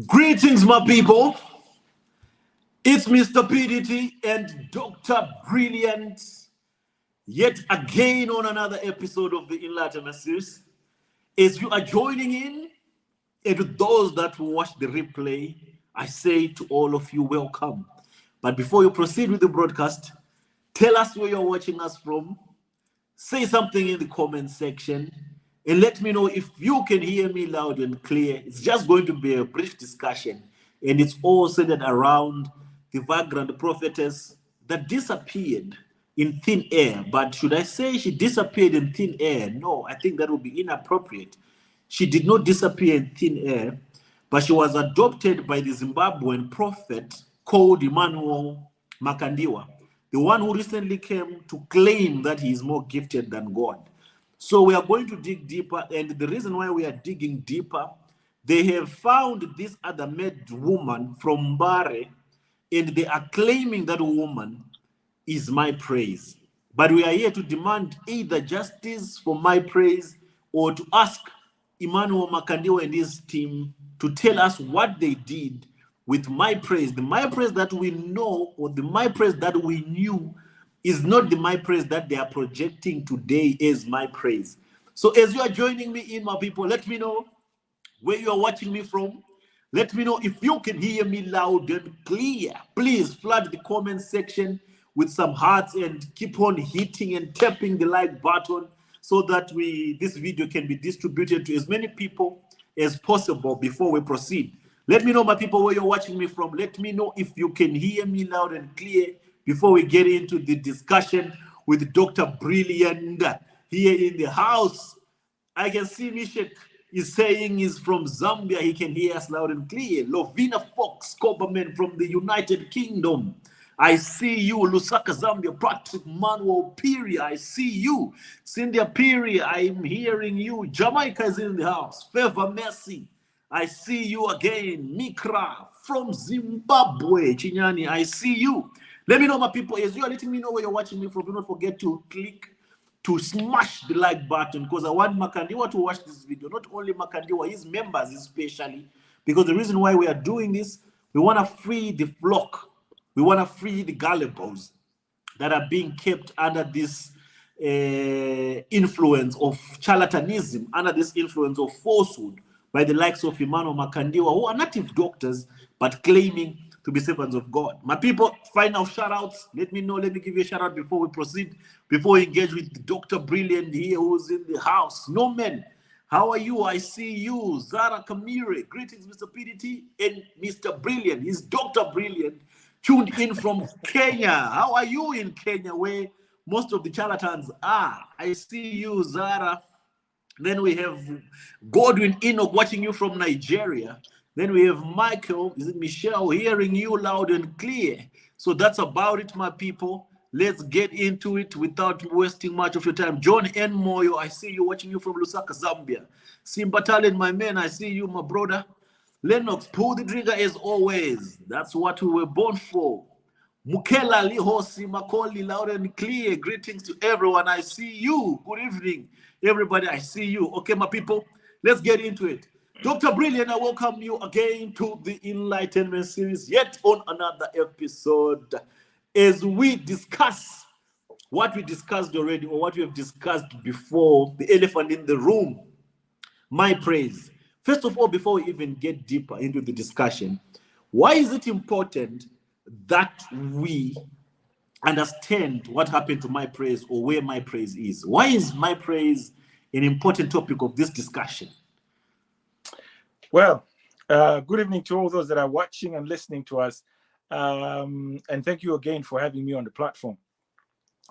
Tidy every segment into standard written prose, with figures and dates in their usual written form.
Greetings, my people. It's Mr. PDT and Dr. Brilliant yet again on another episode of the Enlightenment Series. As you are joining in, and to those that will watch the replay, I say to all of you, welcome. But before you proceed with the broadcast, tell us where you're watching us from. Say something in the comment section and let me know if you can hear me loud and clear. It's just going to be a brief discussion, and it's all centered around the vagrant prophetess that disappeared in thin air. But should I say she disappeared in thin air? No, I think that would be inappropriate. She did not disappear in thin air, but she was adopted by the Zimbabwean prophet called Emmanuel Makandiwa, the one who recently came to claim that he is more gifted than God. So we are going to dig deeper, and the reason why we are digging deeper, they have found this other mad woman from Mbare, and they are claiming that woman is my praise. But we are here to demand either justice for my praise or to ask Emmanuel Makandiwa and his team to tell us what they did with my praise. The my praise that we know, or the my praise that we knew, is not the my praise that they are projecting today as my praise. So as you are joining me in, my people, let me know where you are watching me from. Let me know if you can hear me loud and clear. Please flood the comment section with some hearts and keep on hitting and tapping the like button so that this video can be distributed to as many people as possible before we proceed. Let me know, my people, where you're watching me from. Let me know if you can hear me loud and clear before we get into the discussion with Dr. Brilliant here in the house. I can see Mishek is saying he's from Zambia. He can hear us loud and clear. Lovina Fox, Coberman from the United Kingdom. I see you. Lusaka, Zambia. Patrick Manuel Piri, I see you. Cynthia Piri, I'm hearing you. Jamaica is in the house. Favor Messi, I see you again. Mikra from Zimbabwe. Chinyani, I see you. Let me know, my people, as you are letting me know where you're watching me from. Do not forget to click to smash the like button, because I want Makandiwa to watch this video. Not only Makandiwa, his members especially, because the reason why we are doing this, we want to free the flock. We want to free the gullibles that are being kept under this influence of charlatanism, under this influence of falsehood by the likes of Emmanuel Makandiwa, who are native doctors, but claiming to be servants of God. My people, final shout outs. Let me know. Let me give you a shout out before we proceed, before we engage with Dr. Brilliant here, who's in the house. No man, how are you? I see you. Zara Kamire. Greetings, Mr. PDT and Mr. Brilliant. He's Dr. Brilliant, tuned in from Kenya. How are you in Kenya, where most of the charlatans are? I see you, Zara. Then we have Godwin Enoch watching you from Nigeria. Then we have Michael, is it Michelle, hearing you loud and clear. So that's about it, my people. Let's get into it without wasting much of your time. John N. Moyo, I see you watching you from Lusaka, Zambia. Simba Talent, my man, I see you, my brother. Lennox, pull the trigger as always. That's what we were born for. Mukela Lihosi Makoli, loud and clear. Greetings to everyone. I see you. Good evening, everybody. I see you. Okay, my people, let's get into it. Dr. Brilliant, I welcome you again to the Enlightenment Series, yet on another episode, as we discuss what we discussed already, or what we have discussed before, the elephant in the room, my praise. First of all, before we even get deeper into the discussion, why is it important that we understand what happened to my praise, or where my praise is? Why is my praise an important topic of this discussion? Well, good evening to all those that are watching and listening to us. And thank you again for having me on the platform.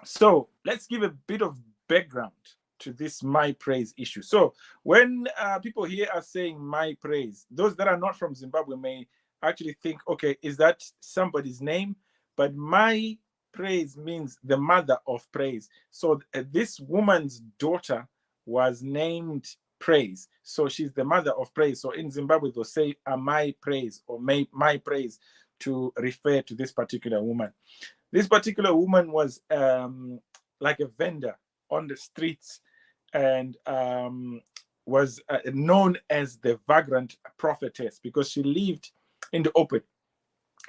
So let's give a bit of background to this my praise issue. So when people hear us saying my praise, those that are not from Zimbabwe may actually think, okay, is that somebody's name? But my praise means the mother of praise. So this woman's daughter was named Praise. So she's the mother of praise. So in Zimbabwe, they'll say my praise, or my praise, to refer to this particular woman. This particular woman was like a vendor on the streets, and was known as the vagrant prophetess because she lived in the open.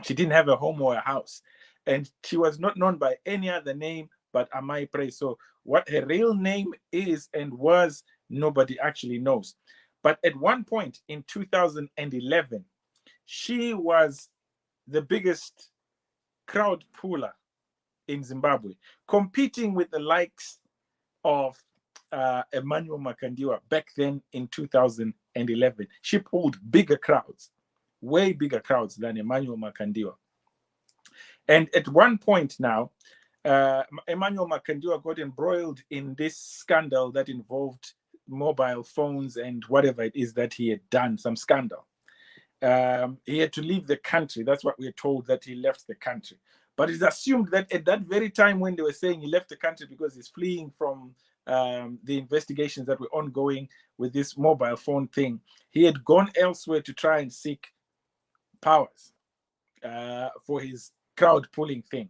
She didn't have a home or a house, and she was not known by any other name but Amai Praise. So what her real name is and was, nobody actually knows. But at one point in 2011, she was the biggest crowd puller in Zimbabwe, competing with the likes of Emmanuel Makandiwa back then in 2011. She pulled bigger crowds, way bigger crowds than Emmanuel Makandiwa. And at one point now, Emmanuel Makandiwa got embroiled in this scandal that involved mobile phones and whatever it is that he had done, some scandal. He had to leave the country. That's what we're told, that he left the country. But it's assumed that at that very time when they were saying he left the country because he's fleeing from the investigations that were ongoing with this mobile phone thing, he had gone elsewhere to try and seek powers for his crowd pulling thing.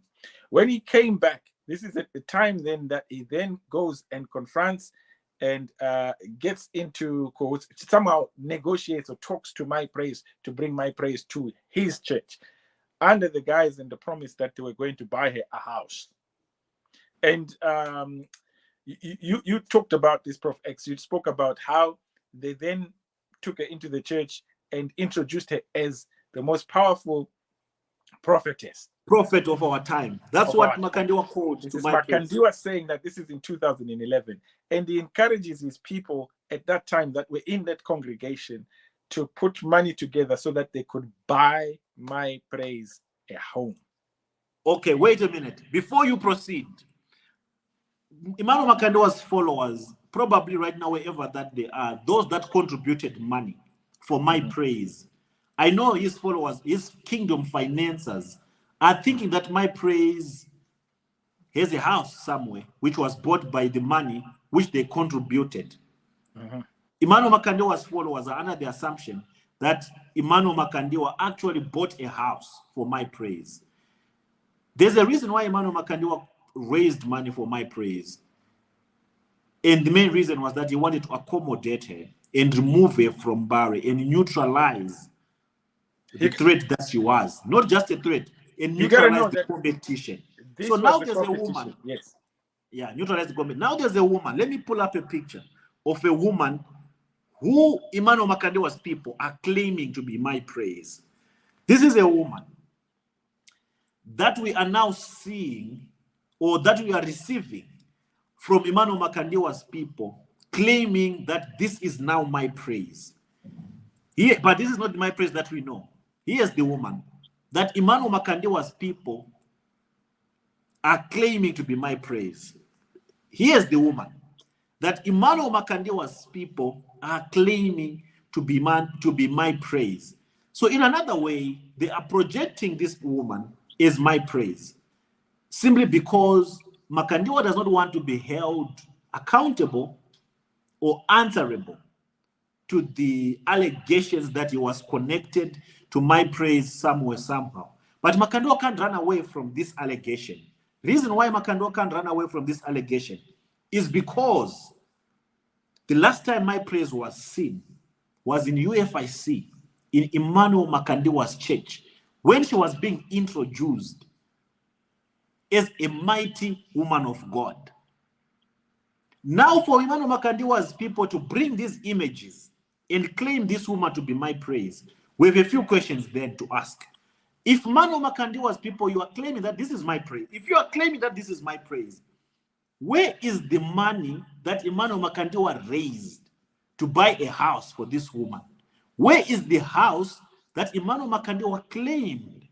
When he came back, this is at the time then that he then goes and confronts and gets into quotes, somehow negotiates or talks to My Praise to bring My Praise to his church, under the guise and the promise that they were going to buy her a house. And you talked about this, Prof. X. You spoke about how they then took her into the church and introduced her as the most powerful prophetess. Prophet of our time. That's what Makandiwa called. This is Makandiwa saying that this is in 2011. And he encourages his people at that time that were in that congregation to put money together so that they could buy My Praise a home. Okay, wait a minute. Before you proceed, Emmanuel Makandiwa's followers, probably right now, wherever that they are, those that contributed money for My Praise, I know his followers, his kingdom financiers, are thinking that My Praise has a house somewhere which was bought by the money which they contributed. Emmanuel Makandiwa's followers are under the assumption that Emmanuel Makandiwa actually bought a house for My Praise. There's a reason why Emmanuel Makandiwa raised money for My Praise. And the main reason was that he wanted to accommodate her and remove her from Barry and neutralize the threat that she was. Not just a threat, and neutralize the competition. So now there's a woman. Yes. Yeah, neutralize the competition. Now there's a woman. Let me pull up a picture of a woman who Emmanuel Makandiwa's people are claiming to be My Praise. This is a woman that we are now seeing, or that we are receiving from Emmanuel Makandiwa's people, claiming that this is now My Praise. But this is not the My Praise that we know. Here's the woman that Emmanuel Makandiwa's people are claiming to be My Praise. Here's the woman that Emmanuel Makandiwa's people are claiming to be My Praise. So in another way, they are projecting this woman as My Praise, simply because Makandiwa does not want to be held accountable or answerable to the allegations that he was connected to My Praise somewhere, somehow. But Makandiwa can't run away from this allegation. Reason why Makandiwa can't run away from this allegation is because the last time My Praise was seen was in UFIC, in Emmanuel Makandiwa's church, when she was being introduced as a mighty woman of God. Now for Emmanuel Makandiwa's people to bring these images and claim this woman to be My Praise, we have a few questions then to ask. If Emmanuel Makandiwa's people, you are claiming that this is My Praise, if you are claiming that this is My Praise, where is the money that Emmanuel Makandiwa raised to buy a house for this woman? Where is the house that Emmanuel Makandiwa claimed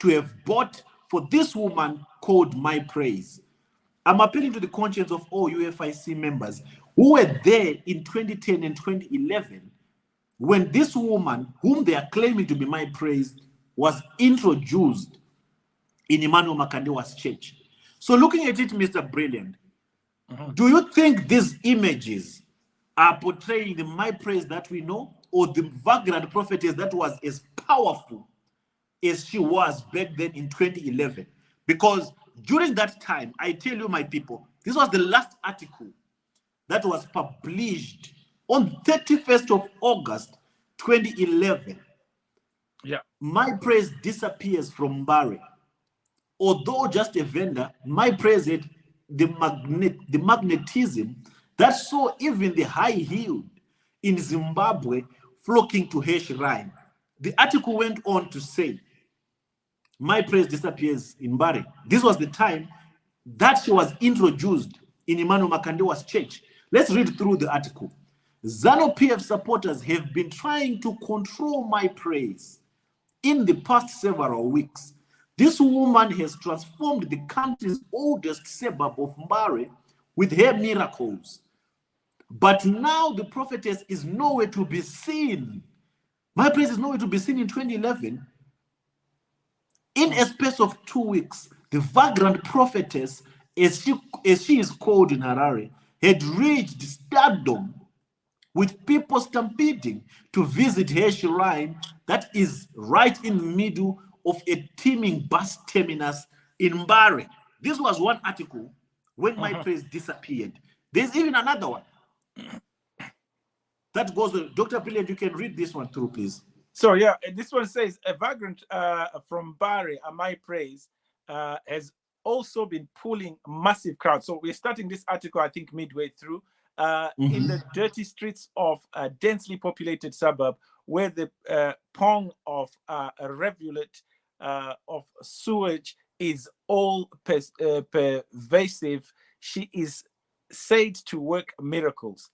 to have bought for this woman called My Praise? I'm appealing to the conscience of all UFIC members who were there in 2010 and 2011 when this woman, whom they are claiming to be My Praise, was introduced in Emmanuel Makandiwa's church. So looking at it, Mr. Brilliant, do you think these images are portraying the My Praise that we know, or the vagrant prophetess that was as powerful as she was back then in 2011? Because during that time, I tell you, my people, this was the last article that was published On 31st of August 2011, My Praise disappears from Mbare. Although just a vendor, My Praise had the magnetism that saw even the high-heeled in Zimbabwe flocking to her shrine. The article went on to say, My Praise disappears in Mbare. This was the time that she was introduced in Emmanuel Makandiwa's church. Let's read through the article. ZANU-PF supporters have been trying to control My Praise in the past several weeks. This woman has transformed the country's oldest suburb of Mbare with her miracles. But now the prophetess is nowhere to be seen. My Praise is nowhere to be seen in 2011. In a space of 2 weeks, the vagrant prophetess, as she is called in Harare, had reached stardom, with people stampeding to visit her shrine that is right in the middle of a teeming bus terminus in Mbare. This was one article when My Praise disappeared. There's even another one that goes, Dr. Brilliant, you can read this one through, please. So yeah, this one says a vagrant from Mbare, My Praise, has also been pulling massive crowds. So we're starting this article, I think, midway through. In the dirty streets of a densely populated suburb where the pong of a rivulet of sewage is all pervasive, she is said to work miracles.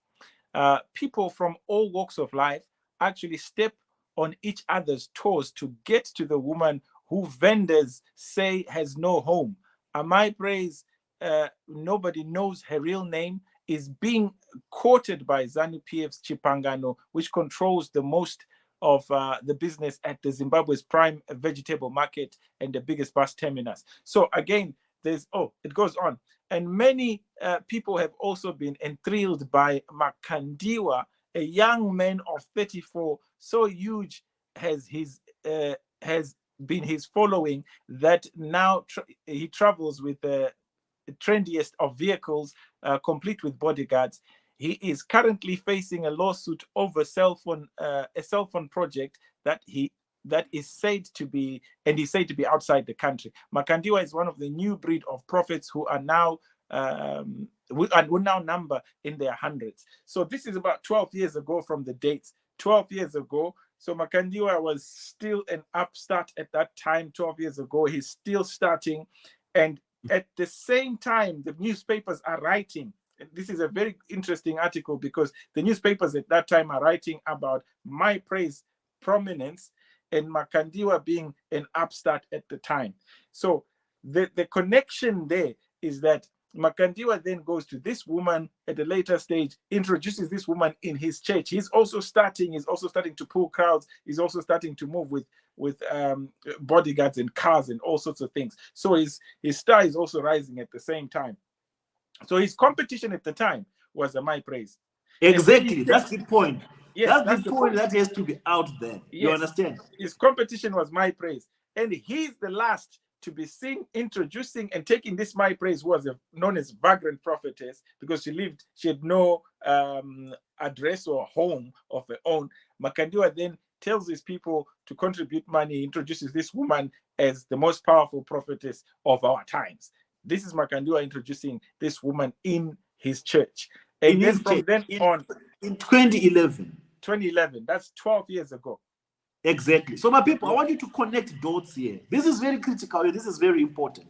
People from all walks of life actually step on each other's toes to get to the woman who vendors say has no home. My Praise, nobody knows her real name, is being courted by ZANU-PF's Chipangano, which controls the most of the business at the Zimbabwe's prime vegetable market and the biggest bus terminus. So again, it goes on. And many people have also been enthralled by Makandiwa, a young man of 34, so huge has been his following that now he travels with the trendiest of vehicles, complete with bodyguards. He is currently facing a lawsuit over a cell phone project that is said to be, and he's said to be outside the country. Makandiwa is one of the new breed of prophets who are now will now number in their hundreds. So this is about 12 years ago from the dates. 12 years ago. So Makandiwa was still an upstart at that time. 12 years ago, he's still starting, and at the same time, the newspapers are writing. This is a very interesting article because the newspapers at that time are writing about My Praise prominence and Makandiwa being an upstart at the time. So the connection there is that Makandiwa then goes to this woman at a later stage, introduces this woman in his church. He's also starting to pull crowds. He's also starting to move with bodyguards and cars and all sorts of things. So his star is also rising at the same time. So his competition at the time was the My Praise. Exactly. That's the point. Yes, that's the point that has to be out there. Yes. You understand? His competition was My Praise. And he's the last to be seen introducing and taking this My Praise, who was known as vagrant prophetess, because she had no address or home of her own. Makandiwa then tells his people to contribute money, introduces this woman as the most powerful prophetess of our times. This is Makandiwa introducing this woman in his church. And then from then on, in 2011. 2011, that's 12 years ago. Exactly. So my people, I want you to connect dots here. This is very critical. This is very important.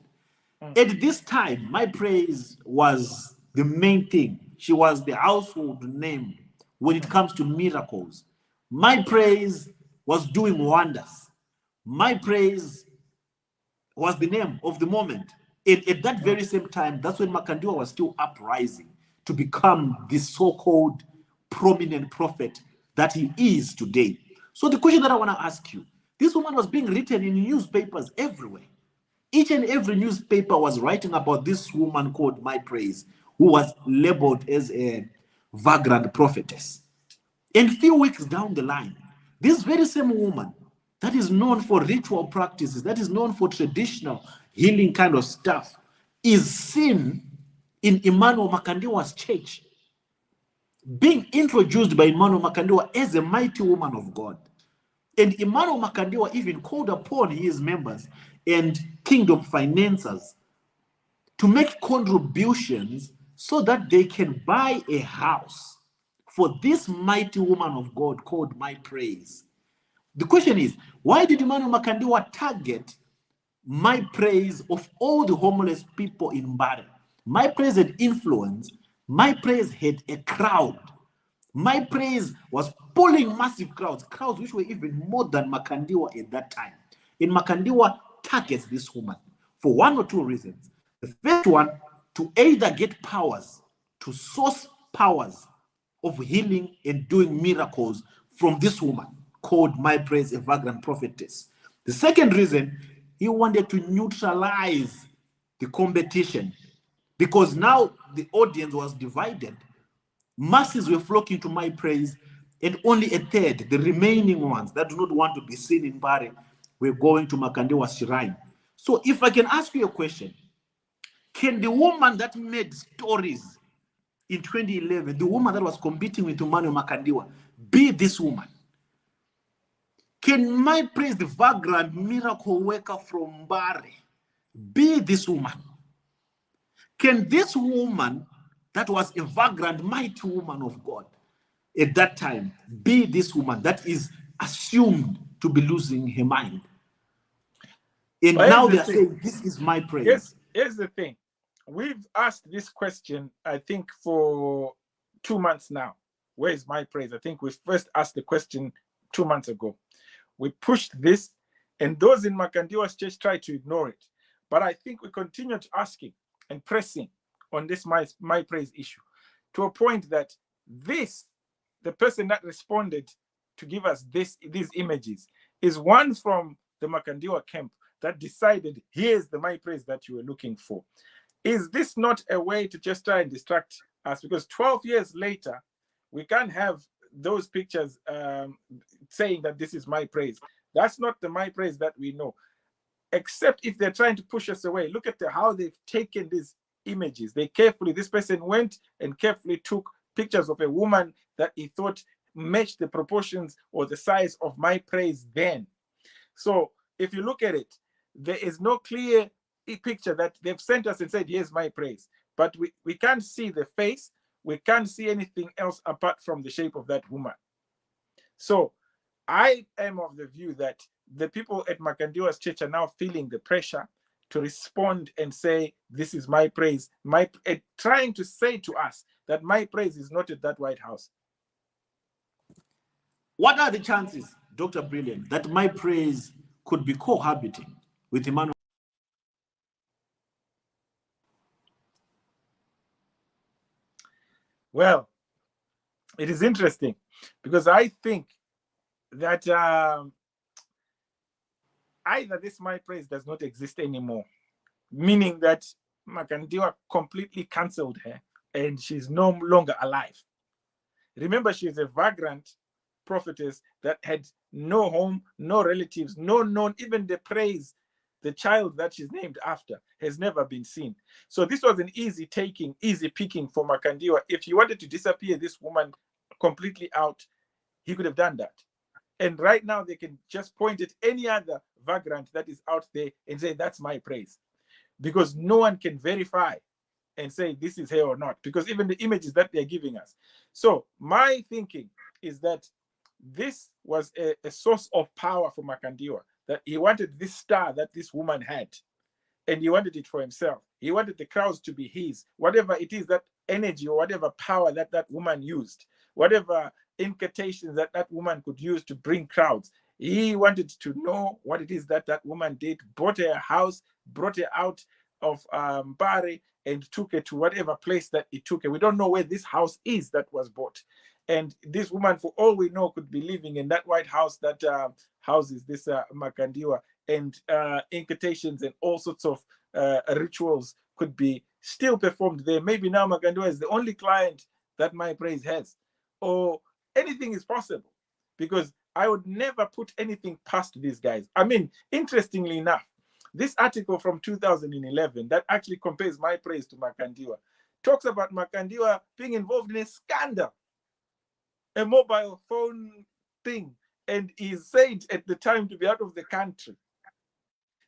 At this time, My Praise was the main thing. She was the household name when it comes to miracles. My Praise was doing wonders. My Praise was the name of the moment. At that very same time, that's when Makandiwa was still uprising to become the so-called prominent prophet that he is today. So the question that I want to ask you, this woman was being written in newspapers everywhere. Each and every newspaper was writing about this woman called My Praise, who was labeled as a vagrant prophetess. And a few weeks down the line, this very same woman that is known for ritual practices, that is known for traditional healing kind of stuff, is seen in Emmanuel Makandiwa's church. being introduced by Emmanuel Makandiwa as a mighty woman of God. And Emmanuel Makandiwa even called upon his members and kingdom financiers to make contributions so that they can buy a house for this mighty woman of God called My Praise. The question is, why did Emmanuel Makandiwa target My Praise of all the homeless people in Mbare? My Praise had influence. My Praise had a crowd. My Praise was pulling massive crowds which were even more than Makandiwa at that time. And Makandiwa targets this woman for one or two reasons. The first one, to either get powers, to source powers of healing and doing miracles from this woman called My Praise, a vagrant prophetess. The second reason, he wanted to neutralize the competition because now the audience was divided. Masses were flocking to My Praise, and only a third, the remaining ones that do not want to be seen in Mbare, were going to Makandiwa's shrine. So if I can ask you a question, can the woman that made stories in 2011, the woman that was competing with Emmanuel Makandiwa, be this woman? Can My Praise, the vagrant miracle worker from Mbare, be this woman? Can this woman that was a vagrant, mighty woman of God at that time be this woman that is assumed to be losing her mind? And now they're saying, this is My Praise. Here's the thing. We've asked this question, I think, for 2 months now. Where is My Praise? I think we first asked the question 2 months ago. We pushed this, and those in Makandiwa's church tried to ignore it. But I think we continued asking and pressing on this My Praise issue to a point that the person that responded to give us these images, is one from the Makandiwa camp that decided, here's the My Praise that you were looking for. Is this not a way to just try and distract us? Because 12 years later, we can't have those pictures saying that this is My Praise. That's not the My Praise that we know. Except if they're trying to push us away. Look at how they've taken these images. This person went and carefully took pictures of a woman that he thought matched the proportions or the size of My Praise then. So if you look at it, there is no clear picture that they've sent us and said, here's My Praise. But we can't see the face. We can't see anything else apart from the shape of that woman. So I am of the view that the people at Makandiwa's church are now feeling the pressure to respond and say, this is My Praise, trying to say to us that My Praise is not at that White House. What are the chances, Dr. Brilliant, that My Praise could be cohabiting with Emmanuel? Well, it is interesting because I think that either this My Praise does not exist anymore, meaning that Makandiwa completely cancelled her and she's no longer alive. Remember, she's a vagrant prophetess that had no home, no relatives, no known, even the praise, the child that she's named after has never been seen. So this was an easy picking for Makandiwa. If he wanted to disappear this woman completely out, he could have done that. And right now they can just point at any other vagrant that is out there and say, that's My Praise. Because no one can verify and say this is her or not, because even the images that they're giving us. So my thinking is that this was a source of power for Makandiwa, that he wanted this star that this woman had, and he wanted it for himself. He wanted the crowds to be his, whatever it is, that energy or whatever power that woman used, whatever incantations that woman could use to bring crowds. He wanted to know what it is that woman did, bought her a house, brought her out of Mbare, and took her to whatever place that he took her. We don't know where this house is that was bought. And this woman, for all we know, could be living in that White House that houses this Makandiwa, and incantations and all sorts of rituals could be still performed there. Maybe now Makandiwa is the only client that My Praise has, or anything is possible, because I would never put anything past these guys. I mean, interestingly enough, this article from 2011 that actually compares My Praise to Makandiwa talks about Makandiwa being involved in a scandal a mobile phone thing, and is said at the time to be out of the country.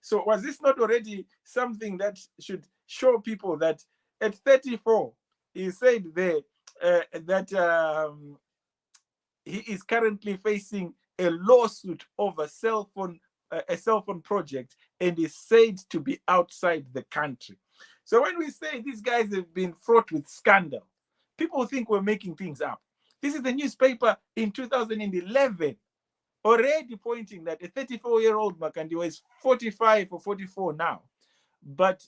So was this not already something that should show people that at 34, he said there that he is currently facing a lawsuit over a cell phone project, and is said to be outside the country. So when we say these guys have been fraught with scandal, people think we're making things up. This is the newspaper in 2011 already pointing that a 34-year-old Makandiwa is 45 or 44 now. But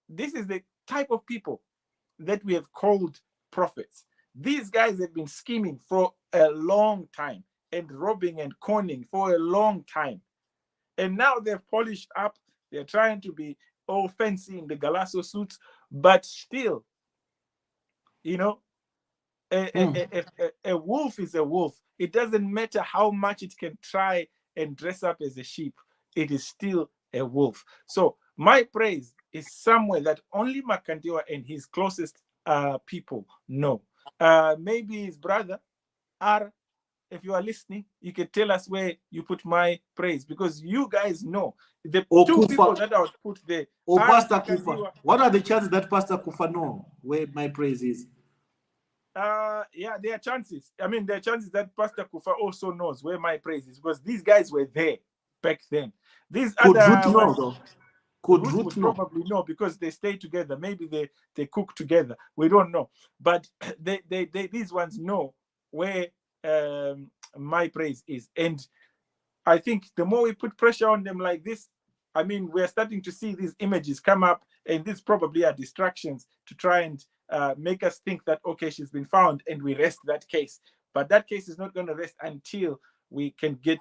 this is the type of people that we have called prophets. These guys have been scheming for a long time and robbing and conning for a long time. And now they've polished up. They're trying to be all fancy in the Galasso suits, but still, you know, a wolf is a wolf. It doesn't matter how much it can try and dress up as a sheep. It is still a wolf. So my praise is somewhere that only Makandiwa and his closest people know. Maybe his brother, R, if you are listening, you can tell us where you put my praise, because you guys know the two people that I would put there. Or Pastor Kufa. What are the chances that Pastor Kufa know where my praise is? Yeah, there are chances. I mean, there are chances that Pastor Kufa also knows where my praise is, because these guys were there back then. These Could other Ruth know, though? Could Ruth would probably know, because they stay together. Maybe they cook together. We don't know. But they these ones know where my praise is. And I think the more we put pressure on them like this, I mean, we're starting to see these images come up, and these probably are distractions to try and make us think that, okay, she's been found, and we rest that case. But that case is not going to rest until we can get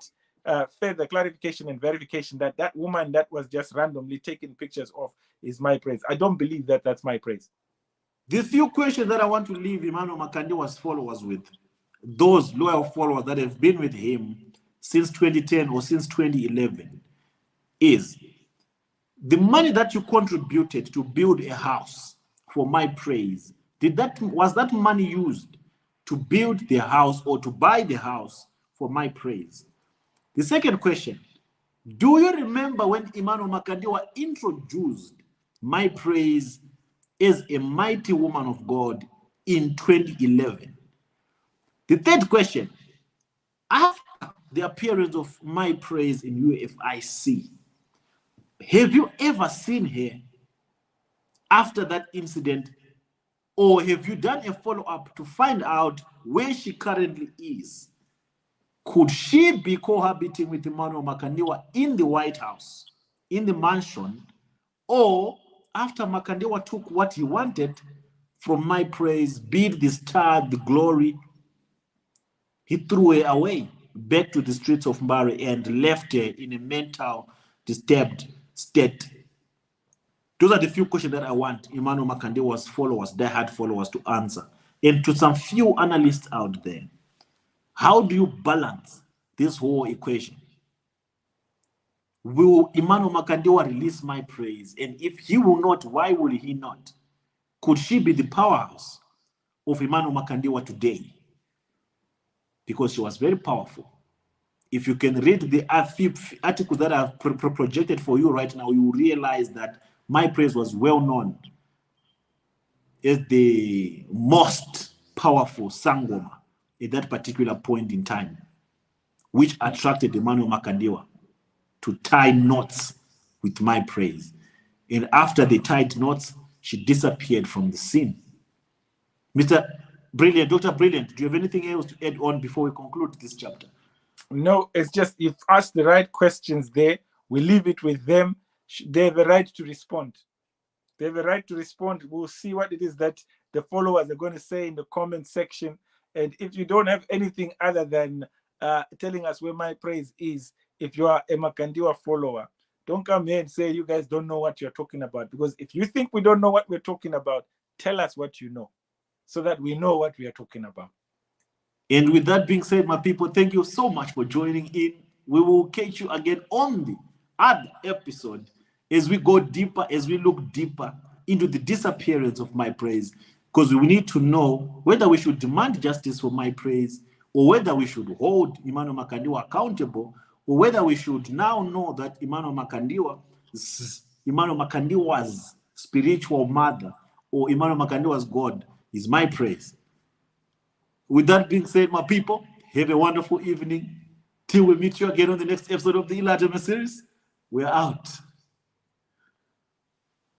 further clarification and verification that that woman that was just randomly taken pictures of is my praise. I don't believe that that's my praise. The few questions that I want to leave Emmanuel Makandiwa's followers with, those loyal followers that have been with him since 2010 or since 2011, is the money that you contributed to build a house for my praise, was that money used to build the house or to buy the house for my praise? The second question, do you remember when Emmanuel Makandiwa introduced my praise as a mighty woman of God in 2011? The third question, after the appearance of my praise in UFIC, have you ever seen her after that incident, or have you done a follow-up to find out where she currently is? Could she be cohabiting with Emmanuel Makandiwa in the White House, in the mansion, or after Makandiwa took what he wanted from my praise, be it the star, the glory, he threw her away back to the streets of Mbari and left her in a mental disturbed state? Those are the few questions that I want Emmanuel Makandiwa's followers, diehard followers, to answer. And to some few analysts out there, how do you balance this whole equation? Will Emmanuel Makandiwa release my praise? And if he will not, why will he not? Could she be the powerhouse of Emmanuel Makandiwa today? Because she was very powerful. If you can read the articles that I've projected for you right now, you will realize that my praise was well known as the most powerful Sangoma at that particular point in time, which attracted Emmanuel Makandiwa to tie knots with my praise. And after they tied knots, she disappeared from the scene. Mr. Brilliant, Dr. Brilliant, do you have anything else to add on before we conclude this chapter? No, it's just, if asked the right questions there, we leave it with them. They have a right to respond. They have a right to respond. We'll see what it is that the followers are going to say in the comment section. And if you don't have anything other than telling us where my praise is, if you are a Makandiwa follower, don't come here and say you guys don't know what you're talking about. Because if you think we don't know what we're talking about, tell us what you know, so that we know what we are talking about. And with that being said, my people, thank you so much for joining in. We will catch you again on the other episode as we go deeper, as we look deeper into the disappearance of my praise, because we need to know whether we should demand justice for my praise or whether we should hold Emmanuel Makandiwa accountable, or whether we should now know that Emmanuel Makandiwa's spiritual mother or Emmanuel Makandiwa's God is my praise. With that being said, my people, have a wonderful evening. Till we meet you again on the next episode of the Elijah series, we're out.